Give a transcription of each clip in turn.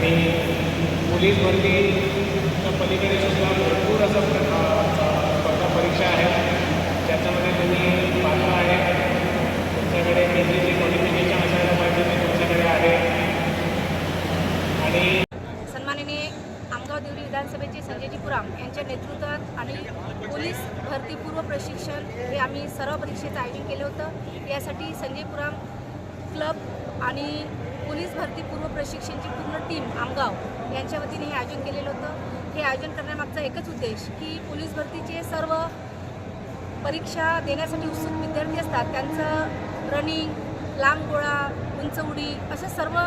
आणि पोलीस भरतीच्या पलीकडे सुद्धा भरपूर असं स्पर्धा परीक्षा आहेत ज्याच्यामध्ये तुम्ही पात्र आहे. तुमच्याकडे जे क्वालिफिकेशन असायला पाहिजे ते तुमच्याकडे आहे. आणि सन्माननीय आमगाव देवरी विधानसभेचे संजयजी पुराम यांच्या नेतृत्वात आणि पोलीस भरती पूर्व प्रशिक्षण हे आम्ही सराव परीक्षेचं आयोजन केलं होतं. यासाठी संजय पुराम क्लब आणि पोलीस भरती पूर्व प्रशिक्षणची पूर्ण टीम आमगाव यांच्या वतीने हे आयोजन केलेलं होतं. हे आयोजन करण्यामागचा एकच उद्देश की पोलीस भरतीचे सर्व परीक्षा देण्यासाठी उत्सुक विद्यार्थी असतात त्यांचं रनिंग, लांब गोळा, उंच उडी असं सर्व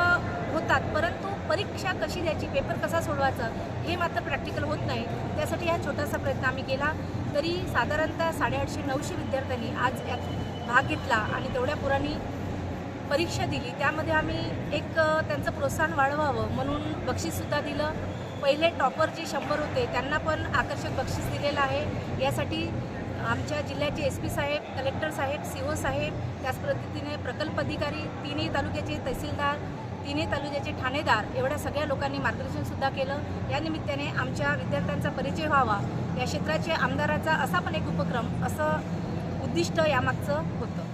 होतात, परंतु परीक्षा कशी द्यायची, पेपर कसा सोडवायचा हे मात्र प्रॅक्टिकल होत नाही. त्यासाठी हा छोटासा प्रयत्न आम्ही केला. तरी साधारणतः 850-900 विद्यार्थ्यांनी आज यात भाग घेतला आणि तेवढ्या पुराणी परीक्षा दिली. त्यामध्ये आम्ही एक त्यांचं प्रोत्साहन वाढवावं म्हणून बक्षीससुद्धा दिलं. पहिले टॉपर जे 100 होते त्यांना पण आकर्षक बक्षीस दिलेलं आहे. यासाठी आमच्या जिल्ह्याचे SP साहेब, कलेक्टर साहेब, CO साहेब, त्याच पद्धतीने प्रकल्प अधिकारी, 3ही तालुक्याचे तहसीलदार, 3ही तालुक्याचे ठाणेदार एवढ्या सगळ्या लोकांनी मार्गदर्शनसुद्धा केलं. या निमित्ताने आमच्या विद्यार्थ्यांचा परिचय व्हावा, या क्षेत्राचे आमदाराचा असा पण एक उपक्रम, असं उद्दिष्ट यामागचं होतं.